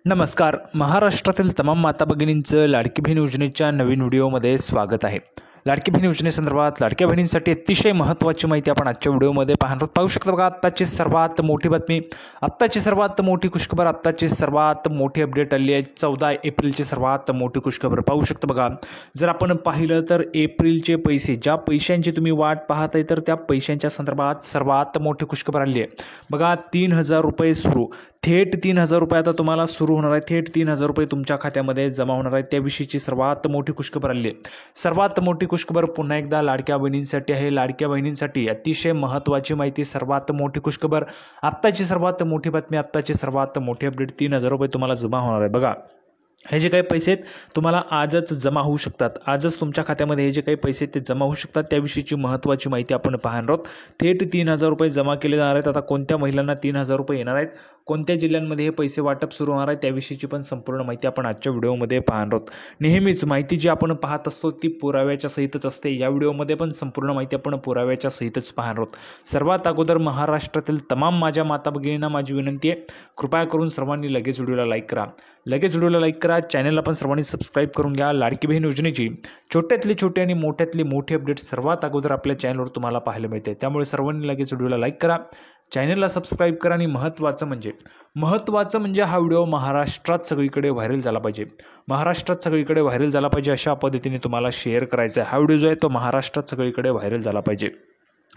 नमस्कार. महाराष्ट्रातील तमाम माता भगिनींचं लाडकी बहीण योजनेच्या नवीन व्हिडिओमध्ये स्वागत आहे. लाडकी बहीण योजनेसंदर्भात लाडक्या बहिणींसाठी अतिशय महत्त्वाची माहिती आपण आजच्या व्हिडिओमध्ये पाहू शकतो. बघा, आत्ताची सर्वात मोठी बातमी, आत्ताची सर्वात मोठी खुशखबर, आत्ताची सर्वात मोठी अपडेट आली आहे. 14 एप्रिलची सर्वात मोठी खुशखबर पाहू शकतो. बघा, जर आपण पाहिलं तर एप्रिलचे पैसे, ज्या पैशांची तुम्ही वाट पाहत आहे, तर त्या पैशांच्या संदर्भात सर्वात मोठी खुशखबर आली आहे. बघा, 3,000 रुपये सुरू, थेट 3,000 रुपये आता तुम्हाला सुरू होणार आहे. थेट 3,000 रुपये तुमच्या खात्यामध्ये जमा होणार आहेत. त्याविषयीची सर्वात मोठी खुशखबर आली आहे. सर्वात मोठी खुशखबर पुन्हा एकदा लाडक्या बहिणींसाठी आहे. लाडक्या बहिणींसाठी अतिशय महत्त्वाची माहिती, सर्वात मोठी खुशखबर, आत्ताची सर्वात मोठी बातमी, आत्ताची सर्वात मोठी अपडेट. 3,000 रुपये तुम्हाला जमा होणार आहे. बघा, हे जे काही पैसे आहेत तुम्हाला आजच जमा होऊ शकतात. आजच तुमच्या खात्यामध्ये हे जे काही पैसे आहेत ते जमा होऊ शकतात. त्याविषयीची महत्त्वाची माहिती आपण पाहणार आहोत. थेट 3,000 रुपये जमा केले जाणार आहेत. आता कोणत्या महिलांना 3,000 रुपये येणार आहेत, कोणत्या जिल्ह्यांमध्ये हे पैसे वाटप सुरू होणार आहे, त्याविषयीची पण संपूर्ण माहिती आपण आजच्या व्हिडिओमध्ये पाहणार आहोत. नेहमीच माहिती जी आपण पाहत असतो ती पुराव्याच्या सहितच असते. या व्हिडिओमध्ये पण संपूर्ण माहिती आपण पुराव्याच्या सहितच पाहणार आहोत. सर्वात अगोदर महाराष्ट्रातील तमाम माझ्या माता भगिनींना माझी विनंती आहे, कृपया करून सर्वांनी लगेच व्हिडिओला लाईक करा. चॅनलला पण सर्वांनी सबस्क्राईब करून घ्या. लाडकी बहीण योजनेची छोट्यातली छोटी आणि मोठ्यातली मोठी अपडेट सर्वात अगोदर आपल्या चॅनलवर तुम्हाला पाहायला मिळते. त्यामुळे सर्वांनी लगेच व्हिडिओला लाईक करा, चॅनलला सबस्क्राईब करा. आणि महत्त्वाचं म्हणजे हा व्हिडिओ महाराष्ट्रात सगळीकडे व्हायरल झाला पाहिजे. अशा पद्धतीने तुम्हाला शेअर करायचा आहे. हा व्हिडिओ जो आहे तो महाराष्ट्रात सगळीकडे व्हायरल झाला पाहिजे.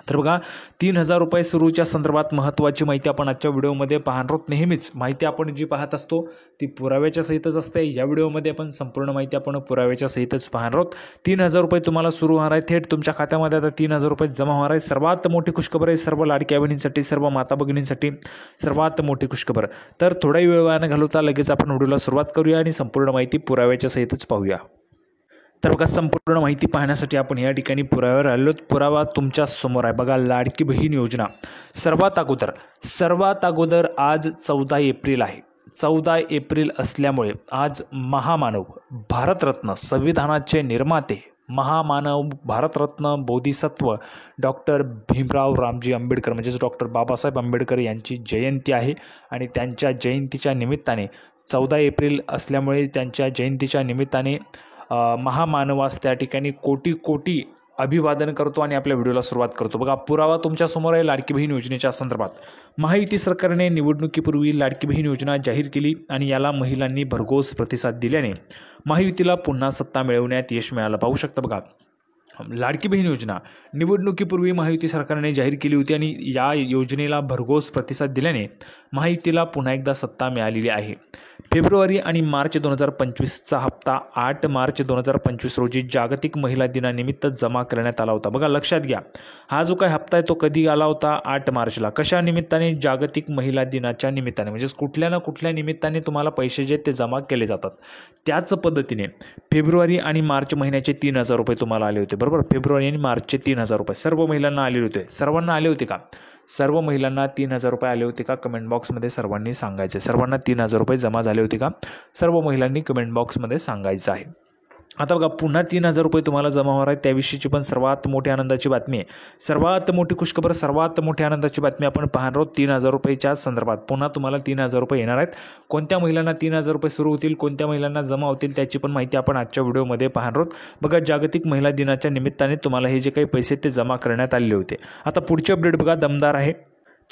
तर बघा, 3,000 रुपये सुरूच्या संदर्भात महत्त्वाची माहिती आपण आजच्या व्हिडिओमध्ये पाहणार आहोत. नेहमीच माहिती आपण जी पाहत असतो ती पुराव्याच्या सहितच असते. या व्हिडिओमध्ये आपण संपूर्ण माहिती आपण पुराव्याच्या सहितच पाहणार आहोत. 3,000 रुपये तुम्हाला सुरू होणार आहे. थेट तुमच्या खात्यामध्ये आता 3,000 रुपये जमा होणार आहे. सर्वात मोठी खुशखबर आहे सर्व लाडक्या बहिणींसाठी, सर्व माता भगिनींसाठी सर्वात मोठी खुशखबर. तर थोडाही वेळ न घालवता लगेच आपण व्हिडिओला सुरुवात करूया आणि संपूर्ण माहिती पुराव्याच्या सहितच पाहूया. तर बघा, संपूर्ण माहिती पाहण्यासाठी आपण या ठिकाणी पुराव्यावर आलो. पुरावा तुमच्या समोर आहे. बघा, लाडकी बहीण योजना सर्वात अगोदर आज 14 एप्रिल आहे. 14 एप्रिल असल्यामुळे आज महामानव, भारतरत्न, संविधानाचे निर्माते, महामानव, भारतरत्न, बोधिसत्व डॉक्टर भीमराव रामजी आंबेडकर म्हणजेच डॉक्टर बाबासाहेब आंबेडकर यांची जयंती आहे. आणि त्यांच्या जयंतीच्या निमित्ताने 14 एप्रिल असल्यामुळे त्यांच्या जयंतीच्या निमित्ताने महामानवास त्या ठिकाणी कोटी अभिवादन करतो आणि आपल्या व्हिडिओला सुरुवात करतो. बघा, पुरावा तुमच्यासमोर आहे. लाडकी बहीण योजनेच्या संदर्भात महायुती सरकारने निवडणुकीपूर्वी लाडकी बहीण योजना जाहीर केली आणि याला महिलांनी भरघोस प्रतिसाद दिल्याने महायुतीला पुन्हा सत्ता मिळवण्यात यश मिळालं. पाहू शकता. बघा, लाडकी बहीण योजना निवडणुकीपूर्वी महायुती सरकारने जाहीर केली होती आणि या योजनेला भरघोस प्रतिसाद दिल्याने महायुतीला पुन्हा एकदा सत्ता मिळालेली आहे. फेब्रुवारी आणि मार्च 2025चा हप्ता 8 मार्च 2025 रोजी जागतिक महिला दिनानिमित्त जमा करण्यात आला होता. बघा, लक्षात घ्या, हा जो काही हप्ता आहे तो कधी आला होता? 8 मार्चला. कशा निमित्ताने? जागतिक महिला दिनाच्या निमित्ताने. म्हणजेच कुठल्या ना कुठल्या निमित्ताने तुम्हाला पैसे जे ते जमा केले जातात. त्याच पद्धतीने फेब्रुवारी आणि मार्च महिन्याचे 3,000 रुपये तुम्हाला आले होते, बरोबर. फेब्रुवारी आणि मार्चचे 3,000 रुपये सर्व महिलांना आले होते. सर्वांना आले होते का? सर्व महिलांना 3,000 रुपये आले होते का? कमेंट बॉक्समध्ये सर्वांनी सांगायचे. सर्वांना 3,000 रुपये जमा झाले होते का? सर्व महिलांनी कमेंट बॉक्समध्ये सांगायचं आहे. आता बघा, पुन्हा 3,000 रुपये तुम्हाला जमा होणार आहेत. त्याविषयीची पण सर्वात मोठी आनंदाची बातमी आहे. सर्वात मोठी खुशखबर, सर्वात मोठी आनंदाची बातमी आपण पाहणार आहोत. 3,000 रुपयेच्या संदर्भात पुन्हा तुम्हाला 3,000 रुपये येणार आहेत. कोणत्या महिलांना 3,000 रुपये सुरू होतील, कोणत्या महिलांना जमा होतील, त्याची पण माहिती आपण आजच्या व्हिडिओमध्ये पाहणार आहोत. बघा, जागतिक महिला दिनाच्या निमित्ताने तुम्हाला हे जे काही पैसे ते जमा करण्यात आलेले होते. आता पुढची अपडेट बघा, दमदार आहे.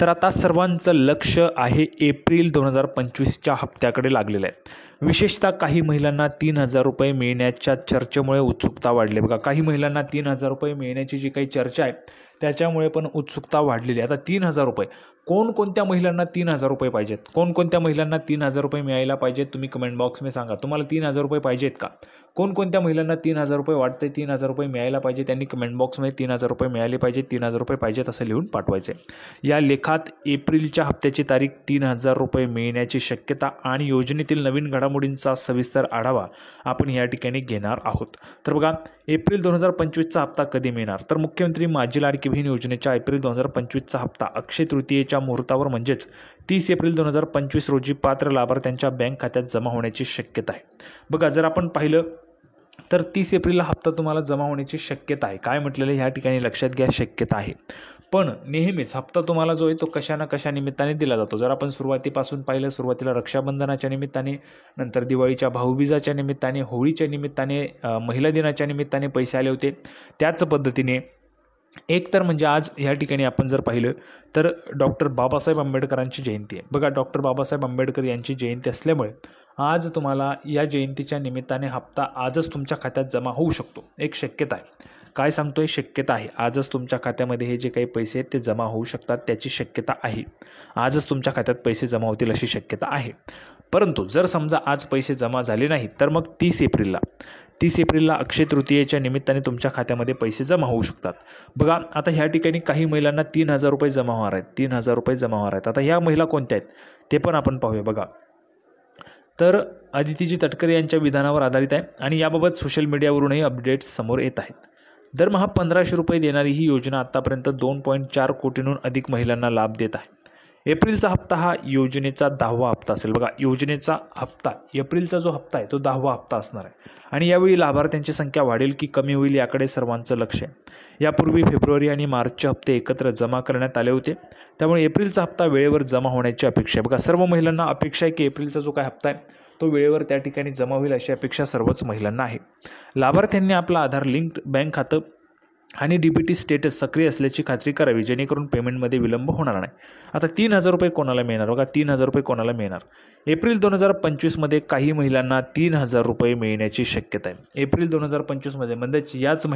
तर आता सर्वांचं लक्ष आहे एप्रिल 2025च्या हप्त्याकडे लागलेलं आहे. विशेषतः काही महिलांना 3,000 रुपये मिळण्याच्या चर्चेमुळे उत्सुकता वाढली. बघा, काही महिलांना 3,000 रुपये मिळण्याची जी काही चर्चा आहे त्याच्यामुळे पण उत्सुकता वाढलेली आहे. आता 3,000 रुपये कोणकोणत्या महिलांना 3,000 रुपये पाहिजेत, कोणकोणत्या महिलांना 3,000 रुपये मिळायला पाहिजेत, तुम्ही कमेंट बॉक्समध्ये सांगा. तुम्हाला 3,000 रुपये पाहिजेत का? कोणकोणत्या महिलांना 3,000 रुपये वाटते, 3,000 रुपये मिळायला पाहिजे, त्यांनी कमेंट बॉक्समध्ये 3,000 रुपये मिळाले पाहिजे, 3,000 रुपये पाहिजेत असं लिहून पाठवायचे. या लेखात एप्रिलच्या हप्त्याची तारीख, 3,000 रुपये मिळण्याची शक्यता आणि योजनेतील नवीन घडामोडींचा सविस्तर आढावा आपण या ठिकाणी घेणार आहोत. तर बघा, एप्रिल 2025चा हप्ता कधी मिळणार? तर मुख्यमंत्री माझी लाडकी बहीण योजनेच्या एप्रिल 2025चा हप्ता अक्षय तृतीयेच्या मुहूर्तावर म्हणजेच 30 एप्रिल 2025 रोजी पात्र लाभार्थ्यांच्या बँक खात्यात जमा होण्याची शक्यता आहे. बघा, जर आपण पाहिलं तर 30 एप्रिलला हप्ता तुम्हाला जमा होण्याची शक्यता आहे. काय म्हटलेलं या ठिकाणी लक्षात घ्या, शक्यता आहे. पण नेहमीच हप्ता तुम्हाला जो आहे तो कशा ना कशा निमित्ताने दिला जातो. जर आपण सुरुवातीपासून पाहिलं, सुरुवातीला रक्षाबंधनाच्या निमित्ताने, नंतर दिवाळीच्या भाऊबीजाच्या निमित्ताने, होळीच्या निमित्ताने, महिला दिनाच्या निमित्ताने पैसे आले होते. त्याच पद्धतीने एक तर म्हणजे आज ह्या ठिकाणी आपण जर पाहिलं तर डॉक्टर बाबासाहेब आंबेडकरांची जयंती आहे. बघा, डॉक्टर बाबासाहेब आंबेडकर यांची जयंती असल्यामुळे आज तुम्हाला या जयंतीच्या निमित्ताने हप्ता आजच तुमच्या खात्यात जमा होऊ शकतो. एक शक्यता आहे. काय सांगतोय? शक्यता आहे. आजच तुमच्या खात्यामध्ये हे जे काही पैसे आहेत ते जमा होऊ शकतात, त्याची शक्यता आहे. आजच तुमच्या खात्यात पैसे जमा होतील अशी शक्यता आहे. परंतु जर समजा आज पैसे जमा झाले नाहीत तर मग 30 एप्रिलला अक्षय तृतीयेच्या निमित्ताने तुमच्या खात्यामध्ये पैसे जमा होऊ शकतात. बघा, आता ह्या ठिकाणी काही महिलांना 3,000 रुपये जमा होणार आहेत. 3,000 रुपये जमा होणार आहेत. आता ह्या महिला कोणत्या आहेत ते पण आपण पाहूया. बघा, तर अदितीजी तटकरे यांच्या विधानावर आधारित आहे आणि याबाबत सोशल मीडियावरूनही अपडेट्स समोर येत आहेत. दरमहा 1,500 रुपये देणारी ही योजना आत्तापर्यंत 2.4 कोटींहून अधिक महिलांना लाभ देत आहे. एप्रिलचा हप्ता हा योजनेचा 10वा हप्ता असेल. बघा, योजनेचा हप्ता, एप्रिलचा जो हप्ता आहे तो 10वा हप्ता असणार आहे आणि यावेळी लाभार्थ्यांची संख्या वाढेल की कमी होईल याकडे सर्वांचं लक्ष आहे. यापूर्वी फेब्रुवारी आणि मार्चचे हप्ते एकत्र जमा करण्यात आले होते, त्यामुळे एप्रिलचा हप्ता वेळेवर जमा होण्याची अपेक्षा आहे. बघा, सर्व महिलांना अपेक्षा आहे की एप्रिलचा जो काय हप्ता आहे तो वेळेवर त्या ठिकाणी जमा होईल अशी अपेक्षा सर्वच महिलांना आहे. लाभार्थ्यांनी आपलं आधार लिंक्ड बँक खातं आणि DBT स्टेटस सक्रिय असल्याची खात्री करावी, जेणेकरून पेमेंटमध्ये विलंब होणार नाही. आता 3,000 रुपये कोणाला मिळणार? बघा, 3,000 रुपये कोणाला मिळणार? एप्रिल 2025मध्ये काही महिलांना 3,000 रुपये मिळण्याची शक्यता आहे. एप्रिल 2025मध्ये म्हणजेच याच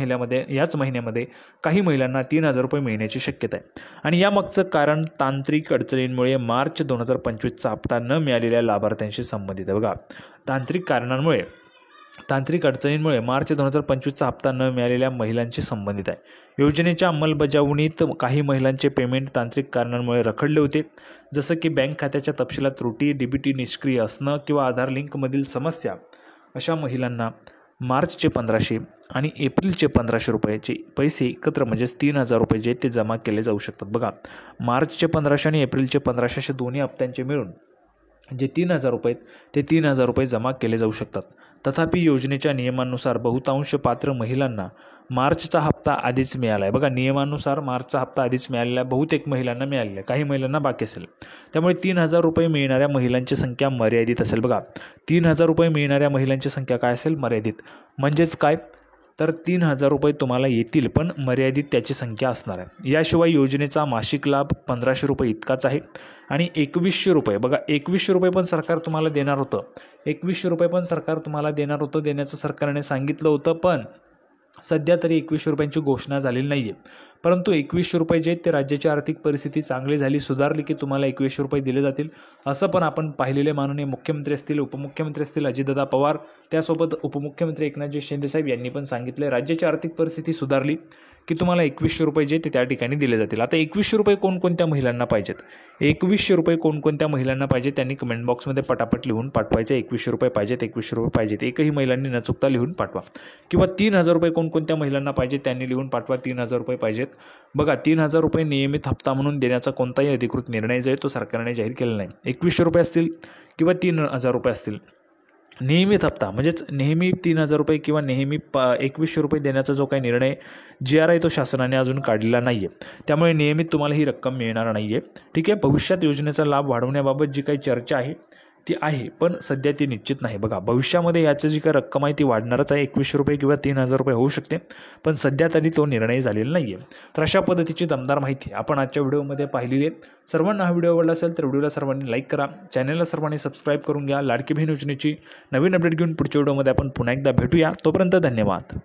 महिन्यामध्ये काही महिलांना 3,000 रुपये मिळण्याची शक्यता आहे. आणि यामागचं कारण तांत्रिक अडचणींमुळे मार्च 2025चा हप्ता न मिळालेल्या लाभार्थ्यांशी संबंधित आहे. बघा, तांत्रिक अडचणींमुळे मार्च 2025चा हप्ता न मिळालेल्या महिलांशी संबंधित आहे. योजनेच्या अंमलबजावणीत काही महिलांचे पेमेंट तांत्रिक कारणांमुळे रखडले होते, जसं की बँक खात्याच्या तपशिलात त्रुटी, DBT निष्क्रिय असणं किंवा आधार लिंकमधील समस्या. अशा महिलांना मार्चचे 1,500 आणि एप्रिलचे 1,500 रुपयाचे पैसे एकत्र म्हणजेच 3,000 रुपये जे ते जमा केले जाऊ शकतात. बघा, मार्चचे 1,500 आणि एप्रिलचे 1,500 असे दोन्ही हप्त्यांचे मिळून जे 3,000 रुपये ते 3,000 रुपये जमा केले जाऊ शकतात. तथापि योजनेच्या नियमानुसार बहुतांश पात्र महिलांना मार्चचा हप्ता आधीच मिळाला आहे. बघा, नियमानुसार मार्चचा हप्ता आधीच मिळालेला बहुतेक महिलांना मिळालेला आहे, काही महिलांना बाकी असेल. त्यामुळे 3,000 रुपये मिळणाऱ्या महिलांची संख्या मर्यादित असेल. बघा, 3,000 रुपये मिळणाऱ्या महिलांची संख्या काय असेल? मर्यादित. म्हणजेच काय? तर 3,000 रुपये तुम्हाला येतील, पण मर्यादित त्याची संख्या असणार आहे. याशिवाय योजनेचा मासिक लाभ 1,500 रुपये इतकाच आहे आणि 2,100 रुपये. बघा, 2,100 रुपये पण सरकार तुम्हाला देणार होतं. 2,100 रुपये पण सरकार तुम्हाला देणार होतं, देण्याचं सरकारने सांगितलं होतं, पण सध्या तरी 2,100 रुपयांची घोषणा झालेली नाही आहे. परंतु 2,100 रुपये जे ते राज्याची आर्थिक परिस्थिती चांगली झाली, सुधारली की तुम्हाला 2,100 रुपये दिले जातील, असं पण आपण पाहिलेले माननीय मुख्यमंत्री असतील, उपमुख्यमंत्री असतील अजितदादा पवार, त्यासोबत उपमुख्यमंत्री एकनाथजी शिंदेसाहेब यांनी पण सांगितलं, राज्याची आर्थिक परिस्थिती सुधारली की तुम्हाला 2,100 रुपये जे ते त्या ठिकाणी दिले जातील. आता 2,100 रुपये कोणकोणत्या महिलांना पाहिजेत? 2,100 रुपये कोणकोणत्या महिलांना पाहिजे त्यांनी कमेंट बॉक्समध्ये पटापट लिहून पाठवायचं. 2,100 रुपये पाहिजेत, 2,100 रुपये पाहिजेत, एकही महिलांनी न चुकता लिहून पाठवा. किंवा 3,000 रुपये कोणकोणत्या महिलांना पाहिजे त्यांनी लिहून पाठवा. 3,000 रुपये पाहिजेत. बघा, 3,000 रुपये नियमित हप्ता म्हणून देण्याचा कोणताही अधिकृत निर्णय जो आहे तो सरकारने जाहीर केलेला नाही. 2,100 रुपये असतील किंवा 3,000 रुपये असतील, नियमित हप्ता म्हणजेच नेहमी 3,000 रुपये किंवा नेहमी 2,100 रुपये देण्याचा जो काही निर्णय GR आहे तो शासनाने अजून काढलेला नाही आहे. त्यामुळे नियमित तुम्हाला ही रक्कम मिळणार नाही आहे. ठीक आहे, भविष्यात योजनेचा लाभ वाढवण्याबाबत जी काही चर्चा आहे ती आहे, पण सध्या ती निश्चित नाही. बघा, भविष्यामध्ये याची जी काही रक्कम आहे ती वाढणारच आहे. 2,100 रुपये किंवा 3,000 रुपये होऊ शकते, पण सध्या तरी तो निर्णय झालेला नाही आहे. तर अशा पद्धतीची दमदार माहिती आपण आजच्या व्हिडिओमध्ये पाहिलेली आहे. सर्वांना हा व्हिडिओ आवडला असेल तर व्हिडिओला सर्वांनी लाईक करा, चॅनलला सर्वांनी सबस्क्राईब करून घ्या. लाडकी बहीण योजनेची नवीन अपडेट घेऊन पुढच्या व्हिडिओमध्ये आपण पुन्हा एकदा भेटूया. तोपर्यंत धन्यवाद.